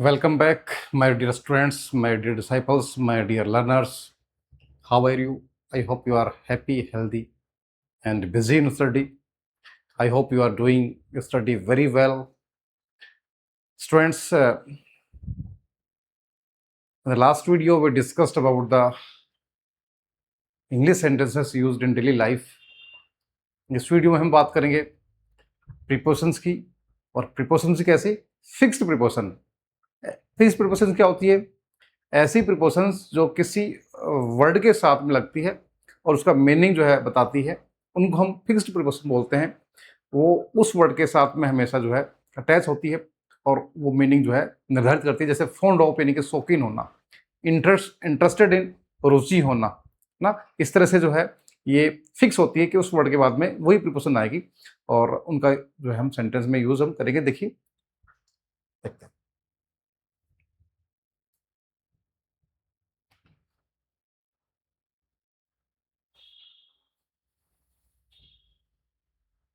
Welcome back, my dear students, my dear disciples, my dear learners. How are you? I hope you are happy, healthy, and busy in study. I hope you are doing your study very well. Students, in the last video, we discussed about the English sentences used in daily life. इस video में हम बात करेंगे prepositions की, और prepositions कैसे? Fixed preposition. Fixed preposition क्या होती है? ऐसी प्रीपोजिशंस जो किसी वर्ड के साथ में लगती है और उसका मीनिंग जो है बताती है, उनको हम फिक्स्ड प्रीपोजिशन बोलते हैं। वो उस वर्ड के साथ में हमेशा जो है अटैच होती है और वो मीनिंग जो है निर्धारित करती है। जैसे फोन ऑफ यानी कि शौकीन होना, इंटरेस्टेड इन रुचि होना ना, इस तरह से जो है ये फिक्स होती है कि उस वर्ड के बाद में वही प्रीपोजिशन आएगी और उनका जो है हम सेंटेंस में यूज हम करेंगे। देखिए, देखते हैं।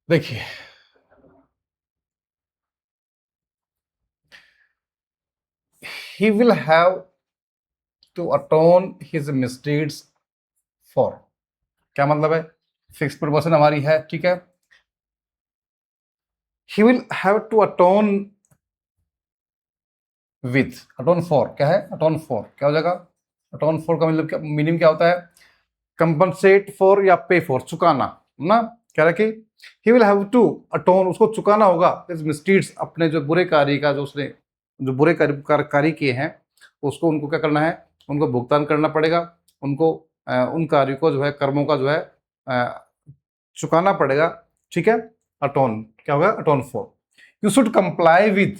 देखिए, he will have to atone his misdeeds for। क्या मतलब है? फिक्स प्रीपोजिशन हमारी है, ठीक है। he will have to atone with, atone for क्या है? atone for क्या हो जाएगा? atone for का मतलब मीनिंग क्या होता है? कंपनसेट फॉर या पे फॉर, चुकाना ना। कह रहा कि he will have to atone, उसको चुकाना होगा his misdeeds, अपने जो बुरे कार्य का, जो उसने जो बुरे कार्य किए हैं उसको उनको क्या करना है? उनको भुगतान करना पड़ेगा। उनको उन कार्यों को जो है, कर्मों का जो है चुकाना पड़ेगा, ठीक है। अटोन क्या होगा? अटोन for. You should comply with.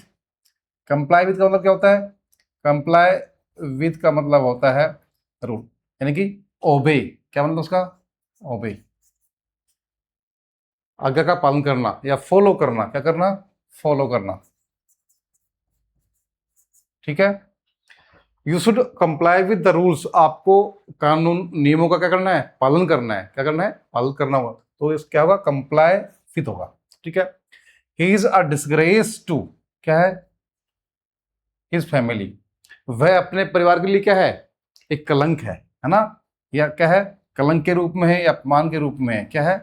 Comply with का मतलब क्या होता है? कंप्लाई विद का मतलब होता है रूल, यानी कि ओबे। क्या मतलब उसका? ओबे, आज्ञा का पालन करना या फॉलो करना। क्या करना? फॉलो करना, ठीक है। You should comply with the rules, आपको कानून नियमों का क्या करना है? पालन करना है। क्या करना है? पालन करना होगा। तो इस क्या होगा? कंप्लाई विद होगा, ठीक है। He is a disgrace to, क्या है? हिज फैमिली, वह अपने परिवार के लिए क्या है? एक कलंक है ना। या क्या है? कलंक के रूप में है या अपमान के रूप में है? क्या है?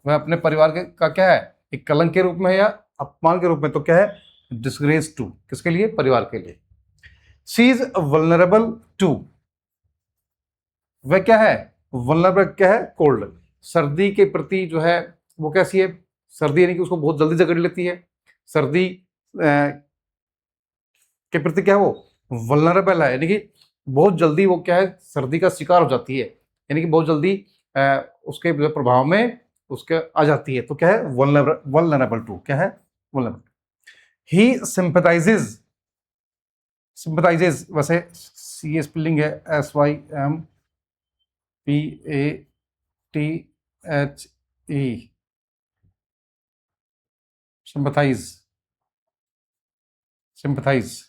वह अपने परिवार के का क्या है? एक कलंक के रूप में है या अपमान के रूप में। तो क्या है? डिसग्रेस टू, किसके लिए? परिवार के लिए। शी इज वल्नरेबल टू, वह क्या है? वल्नरेबल क्या है? कोल्ड, सर्दी के प्रति जो है वो कैसी है? सर्दी यानी कि उसको बहुत जल्दी जकड़ लेती है। सर्दी के प्रति क्या है? वो वल्नरेबल है, यानी कि बहुत जल्दी वो क्या है? सर्दी का शिकार हो जाती है, यानी कि बहुत जल्दी उसके प्रभाव में उसके आ जाती है। तो क्या है? वल्नरेबल टू, क्या है? वल्नरेबल। ही सिंपैथाइजेज, सिंपैथाइजेज वैसे सी स्पेलिंग है SYMPATHE, सिंपैथाइज, सिंपैथाइज,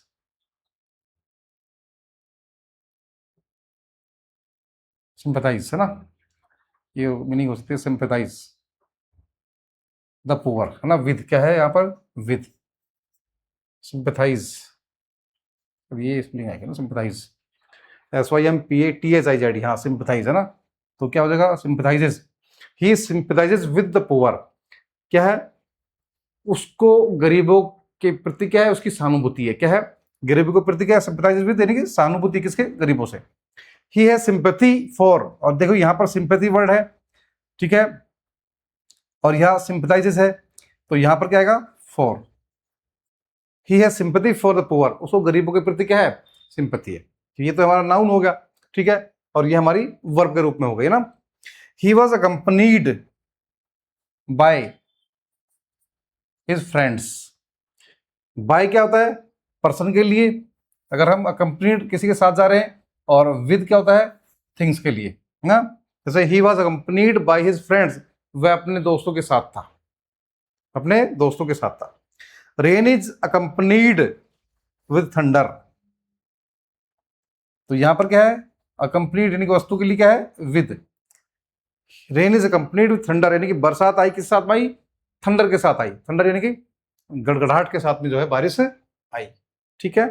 सिंपैथाइज है ना, ये मीनिंग हो सकती है सिंपैथाइज द पुअर, है ना। विद क्या है यहाँ पर? विद, सिंपैथाइज, अब ये स्पेलिंग आएगी ना, सिंपैथाइज, SYMPATHIZ, हाँ सिंपैथाइज है ना। तो क्या हो जाएगा? सिंपैथाइजेज, ही सिंपैथाइजेज विद द पुअर, क्या है? उसको गरीबों के प्रति क्या है? उसकी सहानुभूति है। क्या है? गरीबों के प्रति क्या है? सिंपैथाइजेज विद, यानी कि सहानुभूति किसके? गरीबों से। ही है सिंपैथी फॉर, और देखो यहाँ पर सिंपैथी वर्ड है, ठीक है, और यहाँ सिंपैथाइजेज है, तो यहाँ पर क्या आएगा? फॉर। ही है सिंपैथी फॉर द पुअर, उसको गरीबों के प्रति क्या है? सिंपैथी है। तो ये तो हमारा नाउन हो गया, ठीक है, और ये हमारी वर्ब के रूप में हो गई ना। He was accompanied by his friends. By क्या होता है? पर्सन के लिए, अगर हम अकम्पनीड किसी के साथ जा रहे हैं, और विद क्या होता है? थिंग्स के लिए ना। जैसे ही was accompanied by his friends, वह अपने दोस्तों के साथ था, अपने दोस्तों के साथ था। Rain is accompanied with thunder, तो यहां पर क्या है? अकम्पनीड यानी कि वस्तु के लिए क्या है? With. Rain is accompanied with thunder, यानी कि बरसात आई किस साथ में आई? थंडर के साथ आई। थंडर यानी कि गड़गड़ाहट के साथ में जो है बारिश आई, ठीक है।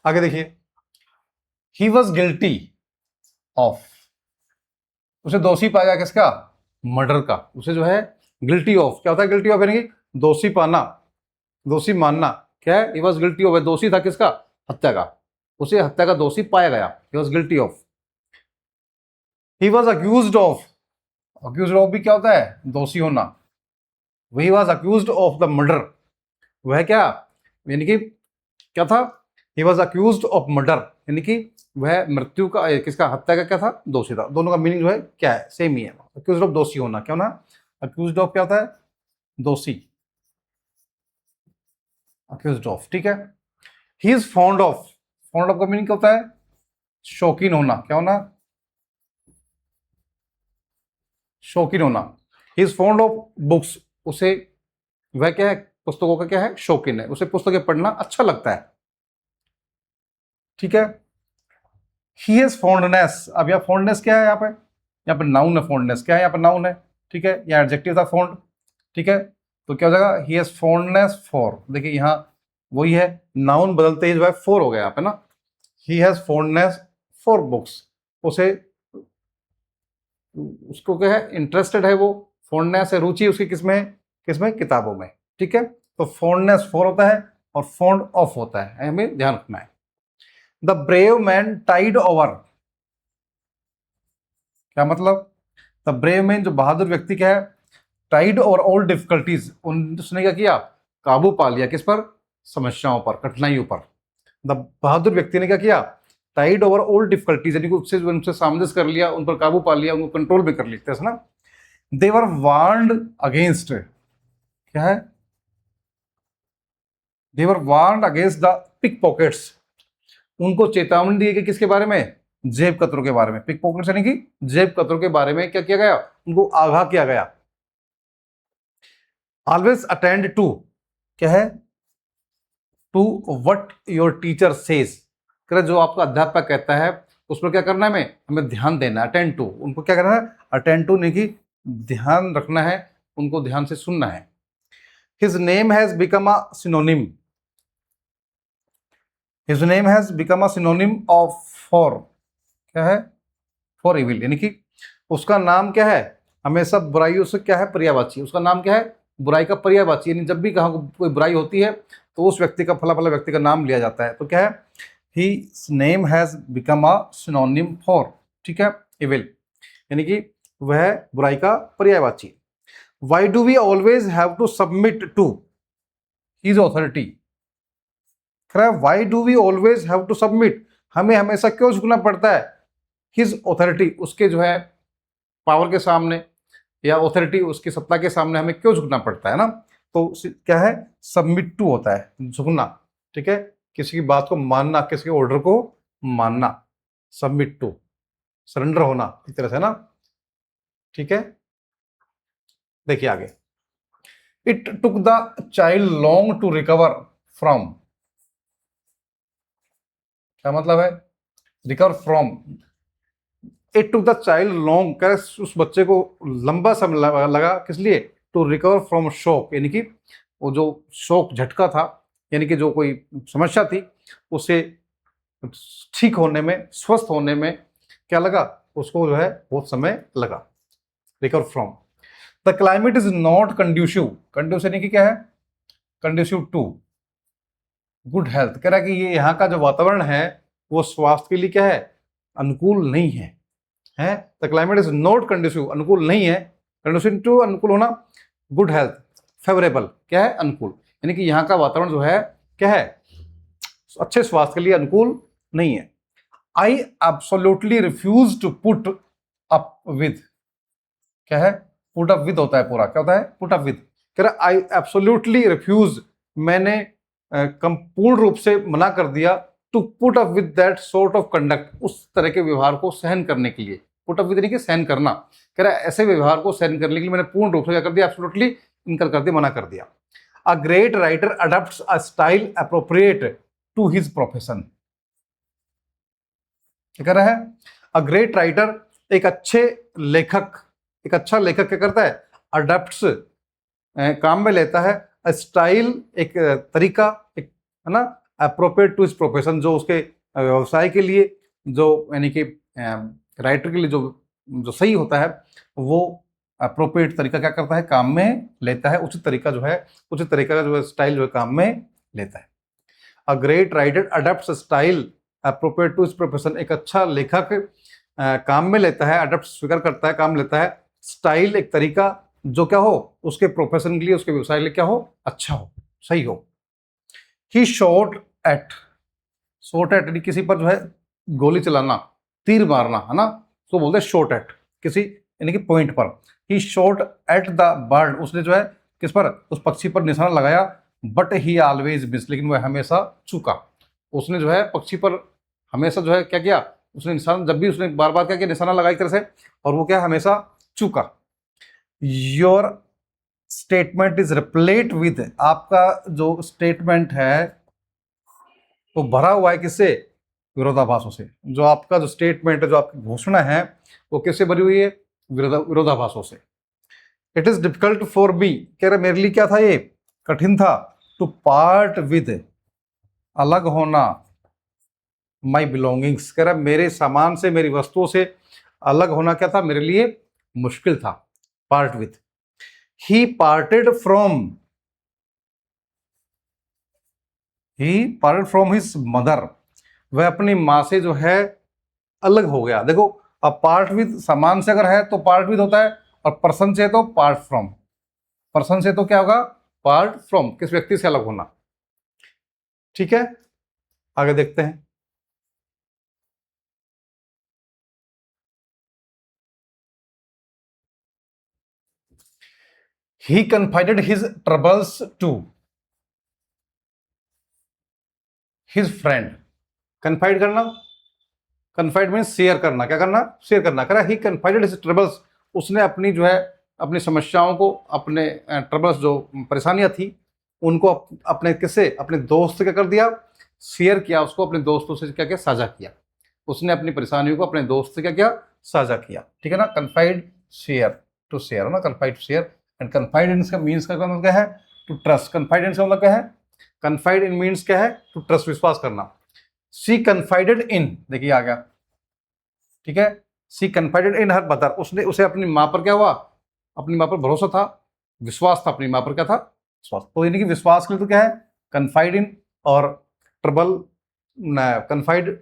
आगे देखिए, ही वॉज गिल्टी ऑफ, उसे दोषी पाया गया किसका? मर्डर का। उसे जो है गिल्टी ऑफ, क्या होता है गिल्टी ऑफ? यानी कि दोषी पाना, दोषी मानना। क्या है? ही वॉज गिल्टी ऑफ, दोषी था किसका? हत्या का। उसे हत्या का दोषी पाया गया, he was guilty of. He was accused of, accused of भी क्या होता है? दोषी होना। He was accused of the murder, वह क्या, यानी कि क्या था? He was accused of murder, यानी कि वह मृत्यु का, किसका? हत्या का क्या था? दोषी था। दोनों का मीनिंग जो है क्या है? सेम ही है। अक्यूज्ड ऑफ दोषी होना, क्या होना? अक्यूज्ड ऑफ क्या होता है? दोषी, अक्यूज्ड ऑफ, ठीक है। He is fond of, fond of का मीनिंग क्या होता है? शौकीन होना, क्या होना? शौकीन होना। He is fond of books, उसे, वह क्या है? पुस्तकों का क्या है? शौकीन है, उसे पुस्तकें पढ़ना अच्छा लगता है, ठीक है। ही हैज फॉन्डनेस, अब यहाँ फॉन्डनेस क्या है? यहाँ पे नाउन है। फॉन्डनेस क्या है? यहाँ पे नाउन है, ठीक है। यहाँ एडजेक्टिव था फॉन्ड, ठीक है। तो क्या हो जाएगा? ही हैज फॉन्डनेस फॉर, देखिए यहाँ वही है, नाउन बदलते ही जो है फॉर हो गया यहाँ पे ना। He has fondness for books, उसे, उसको क्या है? इंटरेस्टेड है वो, फॉन्डनेस है, रुचि उसकी किसमें है? किसमें? किताबों में, ठीक है। तो फॉन्डनेस फॉर होता है और फॉन्ड ऑफ होता है, हमें ध्यान रखना है। The brave man tide over, क्या मतलब? द ब्रेव मैन, जो बहादुर व्यक्ति क्या है? टाइड ओवर ऑल डिफिकल्टीज, उसने क्या किया? काबू पा लिया किस पर? समस्याओं पर, कठिनाइयों पर। द बहादुर व्यक्ति ने क्या किया? टाइड ओवर ऑल डिफिकल्टीज, यानी कि उससे उनसे सामंजस्य कर लिया, उन पर काबू पा लिया, उनको कंट्रोल भी कर लिया ना। दे वर वार्न्ड अगेंस्ट, क्या है? They were warned against the pickpockets, उनको चेतावनी दी गई किसके बारे में? जेब कतरों के बारे में। पिक पॉकेट्स यानी कि जेब कतरों के बारे में क्या किया गया? उनको आगाह किया गया। ऑलवेज अटेंड टू, क्या है? To what your teacher says, जो आपका अध्यापक कहता है उस पर क्या करना है? हमें ध्यान देना है। अटेंड टू, उनको क्या करना है? अटेंड टू, नहीं कि ध्यान रखना है, उनको ध्यान से सुनना है। His name has become a synonym, his name has become a synonym of for, क्या है? फॉर इविल, यानी कि उसका नाम क्या है? हमेशा बुराइयों से क्या है? पर्यायवाची। उसका नाम क्या है? बुराई का पर्यायवाची, यानी जब भी कहाँ कोई बुराई होती है तो उस व्यक्ति का, फला फला व्यक्ति का नाम लिया जाता है। तो क्या है? He name has become a synonym for, ठीक है, इविल, यानी कि वह बुराई का पर्यायवाची। Why do we always have to submit to his authority, why do we always have to submit, हमें हमेशा क्यों झुकना पड़ता है? हिज ऑथोरिटी, उसके जो है पावर के सामने, या ऑथोरिटी उसकी सत्ता के सामने हमें क्यों झुकना पड़ता है ना। तो क्या है? सबमिट टू होता है झुकना, ठीक है, किसी की बात को मानना, किसी के ऑर्डर को मानना, सबमिट टू, सरेंडर होना एक तरह से ना, ठीक है। देखिए आगे, it took the child long to recover from, क्या मतलब है? Recover from, it took the child long, कह उस बच्चे को लंबा समय लगा, किस लिए? टू रिकवर फ्रॉम शॉक, यानी कि वो जो शॉक, झटका था, यानी कि जो कोई समस्या थी उसे ठीक होने में, स्वस्थ होने में क्या लगा? उसको जो है बहुत समय लगा। Recover from. The climate is not conducive, conducive यानी कि क्या है? कंड्यूसिव टू गुड हेल्थ, कह रहा है कि ये यहाँ का जो वातावरण है वो स्वास्थ्य के लिए क्या है? अनुकूल नहीं है, है। The climate is not conducive, अनुकूल नहीं है। कंड्यूसिव टू, अनुकूल होना। गुड हेल्थ, फेवरेबल, क्या है? अनुकूल, यानी कि यहाँ का वातावरण जो है क्या है? अच्छे स्वास्थ्य के लिए अनुकूल नहीं है। I absolutely refuse to put up with, क्या है? पुट अप विद होता है पूरा, क्या होता है? Put up with. कह रहा आई एब्सोल्युटली रिफ्यूज, मैंने पूर्ण रूप से मना कर दिया, to put up with that sort of conduct, उस तरह के व्यवहार को सहन करने के लिए। पुट अप विद यानी कि सहन करना। कह रहा है ऐसे व्यवहार को सहन करने के लिए मैंने पूर्ण रूप से क्या कर दिया? एब्सोल्युटली इनकार कर दिया, मना कर दिया। A great writer adopts a style appropriate to his profession, क्या कह रहा है? अ ग्रेट राइटर, एक अच्छे लेखक एक अच्छा लेखक क्या करता है, अडेप्ट्स, काम में लेता है, स्टाइल एक तरीका, एक है ना, अप्रोप्रिएट टू इस प्रोफेशन, जो उसके व्यवसाय के लिए, जो यानी कि राइटर के लिए जो जो सही होता है, वो अप्रोप्रिएट तरीका क्या करता है, काम में लेता है, उचित तरीका जो है, उचित तरीका का जो है स्टाइल जो है काम में लेता है। A great writer adapts style appropriate to his profession, एक अच्छा लेखक काम में लेता है, अडेप्ट स्वीकार करता है, काम लेता है, स्टाइल एक तरीका जो क्या हो, उसके प्रोफेशन के लिए, उसके व्यवसाय के लिए क्या हो, अच्छा हो, सही हो। ही शॉट एट, शॉट एट यानी किसी पर जो है गोली चलाना, तीर मारना, है ना, तो बोलते हैं शॉट एट, किसी यानी कि पॉइंट पर। ही शॉट एट द बर्ड, उसने जो है किस पर, उस पक्षी पर निशाना लगाया, बट ही ऑलवेज मिस, लेकिन वह हमेशा चूका। उसने जो है पक्षी पर हमेशा जो है क्या किया, उसने निशाना, जब भी उसने बार बार क्या किया, निशाना लगाई तरह से, और वो क्या, हमेशा चूका। Your statement is repellent with, आपका जो स्टेटमेंट है वो भरा हुआ है किससे, विरोधाभासों से। जो आपका जो स्टेटमेंट है, जो आपकी घोषणा है, वो किससे भरी हुई है, विरोधाभासों से। It is difficult for me, कह रहे मेरे लिए क्या था, ये कठिन था, टू पार्ट विद, अलग होना, माई बिलोंगिंग्स, कह रहा मेरे सामान से, मेरी वस्तुओं से अलग होना क्या था, मेरे लिए मुश्किल था, part with. He parted from, he parted from his mother, वह अपनी माँ से जो है अलग हो गया। देखो, अब पार्ट विद सामान से अगर है तो पार्ट विद होता है, और पर्सन से तो पार्ट फ्रॉम, पर्सन से तो क्या होगा, पार्ट फ्रॉम, किस व्यक्ति से अलग होना। ठीक है, आगे देखते हैं। He confided his troubles to his friend. Confide करना, confide मीन्स शेयर करना, क्या करना, शेयर करना। कह रहा he confided his troubles, उसने अपनी जो है अपनी समस्याओं को, अपने ट्रबल्स जो परेशानियां थी, उनको अपने किससे, अपने दोस्त से क्या कर दिया, शेयर किया, उसको अपने दोस्तों से क्या किया, साझा किया। उसने अपनी परेशानियों को अपने दोस्त से क्या किया, साझा किया। ठीक है ना, कन्फाइड, शेयर, टू शेयर है ना, कन्फाइड टू शेयर। एंड कन्फाइडेंस का मीन्स का मतलब क्या है, टू ट्रस्ट। कन्फाइडेंस का मतलब क्या है, कन्फाइड इन मीन्स क्या है, टू ट्रस्ट, विश्वास करना। सी कन्फाइडेड इन, देखिए आ गया, ठीक है, सी कन्फाइडेड इन हर मदर, उसने, उसे अपनी माँ पर क्या हुआ, अपनी माँ पर भरोसा था, विश्वास था, अपनी माँ पर क्या था, विश्वास। तो यानी कि विश्वास के लिए तो क्या है, कन्फाइड इन, और ट्रबल, कन्फाइड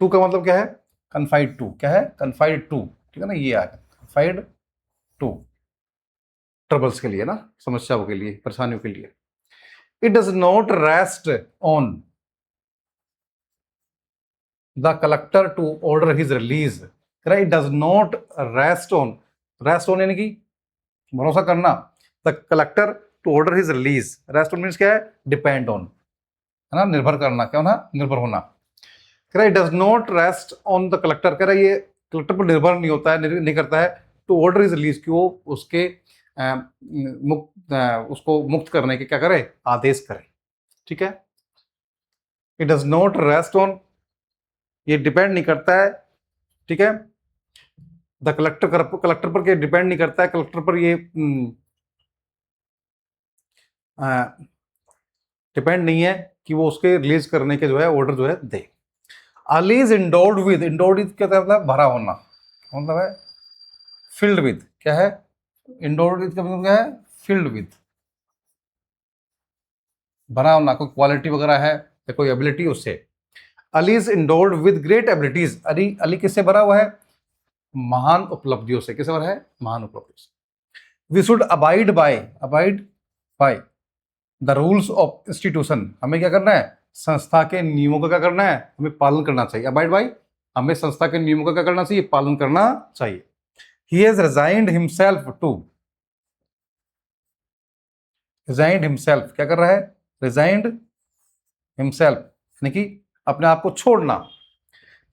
टू का मतलब क्या है, कन्फाइड टू, क्या है, कन्फाइड टू, ठीक है ना, ये आ गया कन्फाइड टू, ट्रबल्स के लिए ना, समस्याओं के लिए, परेशानियों के लिए। It does not rest on the collector to order his release, it does not rest on, rest on यानी कि भरोसा करना, the collector to order his release, rest on means क्या है, डिपेंड ऑन, है ना, निर्भर करना, क्या होना, निर्भर होना। कह रहा है does not rest on the collector, कह रहा है ये कलेक्टर पर निर्भर नहीं होता है, नहीं करता है, टू ऑर्डर इज रिलीज, कि वो उसके उसको मुक्त करने के क्या करे, आदेश करे। ठीक है, it does not rest on, ये डिपेंड नहीं करता है, ठीक है, द कलेक्टर, कलेक्टर पर क्या डिपेंड नहीं करता है, कलेक्टर पर ये डिपेंड नहीं है कि वो उसके रिलीज करने के जो है ऑर्डर जो है दे। Ali is endowed with, endowed with क्या मतलब, भरा होना, मतलब है फिल्ड विद, क्या है, इंडोर्ड विद का मतलब क्या है, फिल्ड विद, भरा होना, कोई क्वालिटी वगैरह है या कोई एबिलिटी उससे। Ali is endowed with great abilities, Ali, Ali किससे भरा हुआ है, महान उपलब्धियों से, किससे भरा है, महान उपलब्धियों से। We should abide by the rules of institution, हमें क्या करना है, संस्था के नियमों का क्या करना है, हमें पालन करना चाहिए। अबाइड बाय, हमें संस्था के नियमों का क्या करना चाहिए, पालन करना चाहिए। He has resigned himself to, resigned himself क्या कर रहा है, रिजाइंड हिमसेल्फ यानी कि अपने आप को छोड़ना।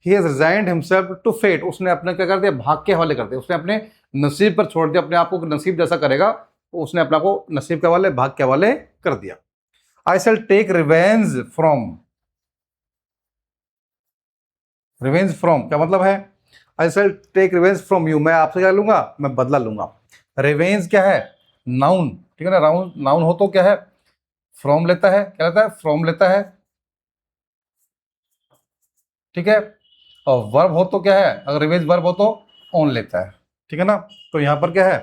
He has resigned himself to fate, उसने अपने क्या कर दिया, भाग के हवाले कर दिया, उसने अपने नसीब पर छोड़ दिया, अपने आप को नसीब जैसा करेगा, उसने अपने आप को नसीब के हवाले, भाग के हवाले कर दिया। I shall take revenge from, revenge from क्या मतलब है, I shall take revenge from you, मैं आपसे क्या लूंगा, मैं बदला लूंगा। रिवेंज क्या है, नाउन, ठीक है ना, नाउन नाउन हो तो क्या है, फ्रॉम लेता है, क्या लेता है, फ्रॉम लेता है, ठीक है। और वर्ब हो तो क्या है, अगर रिवेंज वर्ब हो तो ऑन लेता है, ठीक है ना। तो यहां पर क्या है,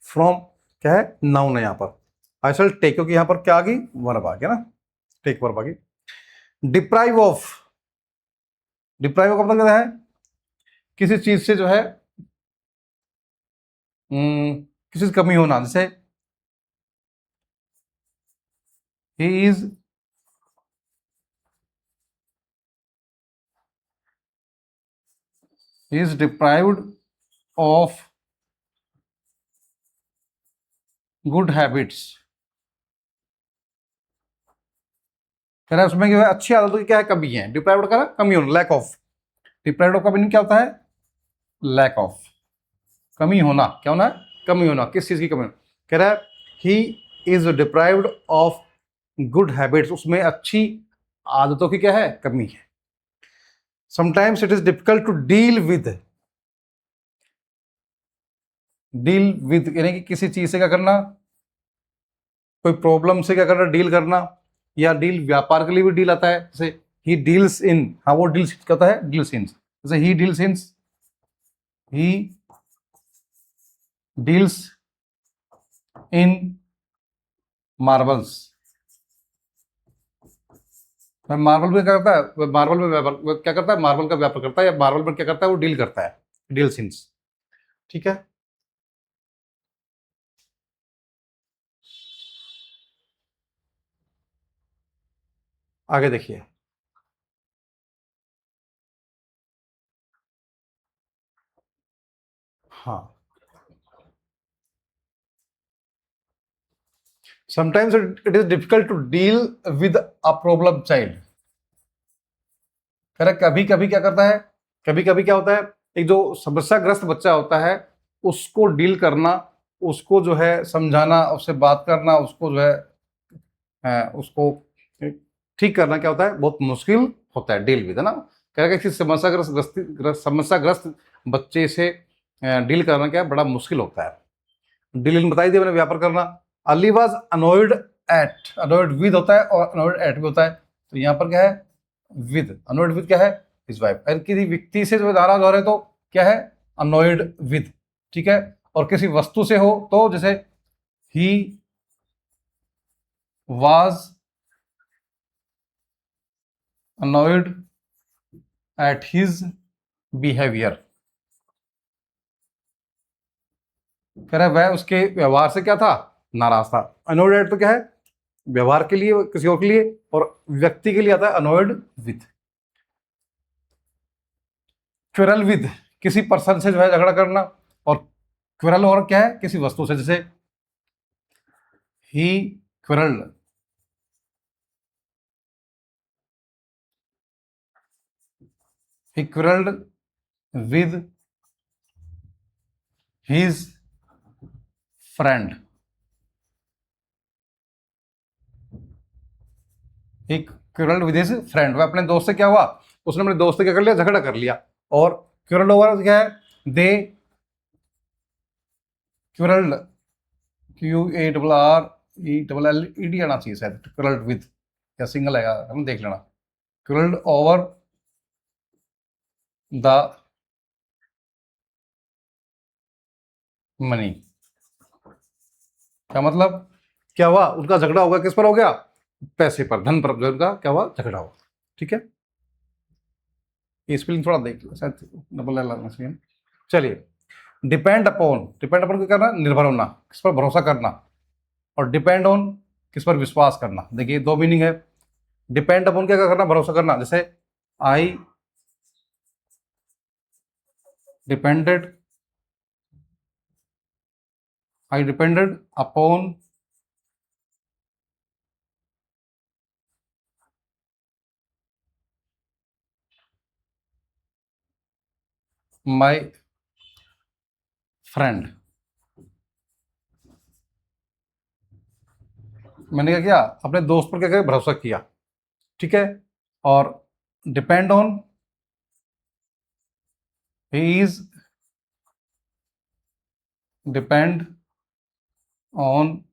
फ्रॉम क्या है, नाउन है यहां पर। आई शैल टेक, क्योंकि यहां पर क्या आ गई, वर्ब आ गया ना, टेक वर्ब आ गई। डिप्राइव ऑफ, डिप्राइव का मतलब क्या है, किसी चीज से जो है किसी से कमी होना, जैसे ही is deprived of good habits, कह रहा है उसमें क्या है, अच्छी आदतों की क्या है, कमी है। डिप्राइव्ड का कमी होना, लैक ऑफ। डिप्राइव्ड ऑफ का मीनिंग क्या होता है, लैक ऑफ, कमी होना, क्या होना है, कमी होना, किस चीज की कमी होना। कह रहा है he is deprived of good habits, उसमें अच्छी आदतों की क्या है, कमी है। Sometimes it is difficult to deal with, deal with यानी कि किसी चीज से क्या करना, कोई प्रॉब्लम से क्या करना, डील करना। या डील व्यापार के लिए भी डील आता है, जैसे ही डील्स इन, हाँ वो डील्स कहता है, डील्स इन, जैसे he deals in, he deals in marbles. Marble में क्या करता है, मार्बल में व्यापार, क्या करता है, मार्बल का व्यापार करता है, या मार्बल में क्या करता है, वो डील करता है, डील सिंस, ठीक है। आगे देखिए, हाँ, sometimes it is difficult to deal with a problem child. कह रहा कभी कभी क्या करता है, कभी कभी क्या होता है, एक जो समस्याग्रस्त बच्चा होता है उसको डील करना, उसको जो है समझाना, उससे बात करना, उसको जो है उसको ठीक करना क्या होता है, बहुत मुश्किल होता है, डील विद, है ना। कह रहा है कि समस्याग्रस्त बच्चे से डील करना क्या है, बड़ा मुश्किल होता है। डील बताई दिया मैंने, व्यापार करना। Ali was annoyed at, annoyed with होता है और अनोइड एट भी होता है, तो यहाँ पर क्या है, विद, अनोइड विद क्या है, हिज वाइफ। अगर किसी व्यक्ति से जो नाराज हो रहे तो क्या है, अनोइड विद, ठीक है। और किसी वस्तु से हो तो जैसे he was annoyed at his behaviour, कह रहा है वह उसके व्यवहार से क्या था, नाराज था। अनोइड एट तो क्या है, व्यवहार के लिए, किसी और के लिए, और व्यक्ति के लिए आता है अनोइड विद। क्विरल विद, किसी पर्सन से जो है झगड़ा करना, और क्विरल और क्या है, किसी वस्तु से, जैसे ही quarrelled, he quarrelled with his friend, he quarrelled with his friend, वह अपने दोस्त से क्या हुआ, उसने अपने दोस्त से क्या कर लिया, झगड़ा कर लिया। और क्विरल ओवर क्या है, they quarrelled, Q A double R E double L E D आना चाहिए शायद, क्विरल्ड विद, या सिंगल है, हम देख लेना। क्विरल्ड ओवर द मनी, क्या मतलब, क्या हुआ, उनका झगड़ा होगा, किस पर हो गया, पैसे पर, धन पर, उनका क्या हुआ, झगड़ा हुआ, ठीक है। ये स्पेलिंग थोड़ा देख लो, शायद डबल एल आना चाहिए। चलिए, डिपेंड अपॉन, डिपेंड अपॉन क्या करना, निर्भर होना, किस पर भरोसा करना। और डिपेंड ऑन, किस पर विश्वास करना। देखिए दो मीनिंग है। डिपेंड अपॉन क्या करना, भरोसा करना, जैसे I depended, I depended upon my friend, मैंने क्या किया, अपने दोस्त पर क्या किया, भरोसा किया, ठीक है। और depend on he is depend on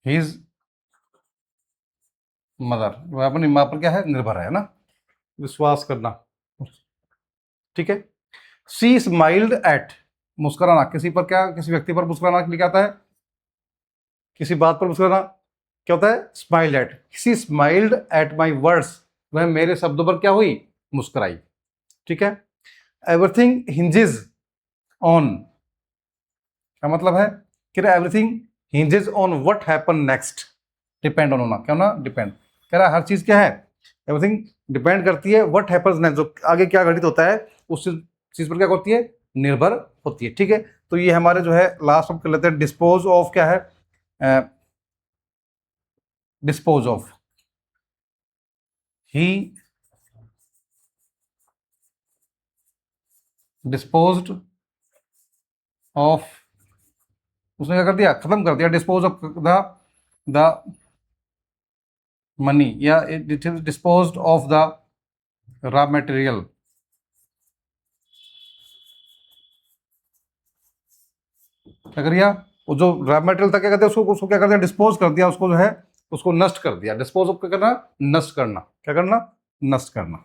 his mother, वह अपनी माँ पर क्या है, निर्भर है ना, विश्वास करना। ठीक है। सी स्माइल्ड एट, मुस्कुराना, किसी पर क्या, किसी व्यक्ति पर मुस्कुराना लिखा आता है, किसी बात पर मुस्कुराना क्या होता है, smiled at. She smiled at my words, वह मेरे शब्दों पर क्या हुई, मुस्कुराई। ठीक है। एवरीथिंग हिंजेज ऑन, क्या मतलब है कि everything hinges on what happen next, depend on होना, क्या होना, डिपेंड। कह रहा है हर चीज क्या है, एवरीथिंग डिपेंड करती है व्हाट हैपन्स नेक्स्ट, जो आगे क्या घटित होता है उस चीज पर क्या होती है, निर्भर होती है। ठीक है। तो ये हमारे जो है लास्ट हम कर लेते हैं, डिस्पोज ऑफ क्या है, dispose of, he disposed of, उसने क्या कर दिया, खत्म कर दिया, डिस्पोज ऑफ द मनी, या it is disposed of the raw material, क्या कर दिया, वो जो रॉ मटेरियल था क्या कहते हैं उसको, उसको क्या कर दिया, डिस्पोज कर दिया, उसको जो है उसको नष्ट कर दिया। डिस्पोज ऑफ क्या करना, नष्ट करना, क्या करना, नष्ट करना।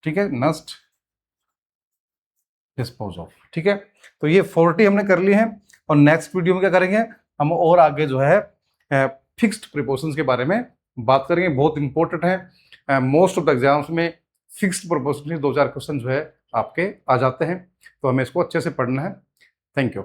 ठीक है, नष्ट, डिस्पोज ऑफ। ठीक है। तो ये 40 हमने कर लिए हैं, और नेक्स्ट वीडियो में क्या करेंगे हम, और आगे जो है फिक्स्ड प्रीपोजिशंस के बारे में बात करेंगे, बहुत इंपॉर्टेंट है। मोस्ट ऑफ द एग्जाम्स में फिक्स्ड प्रीपोजिशन के 2-4 क्वेश्चन जो है आपके आ जाते हैं, तो हमें इसको अच्छे से पढ़ना है। Thank you.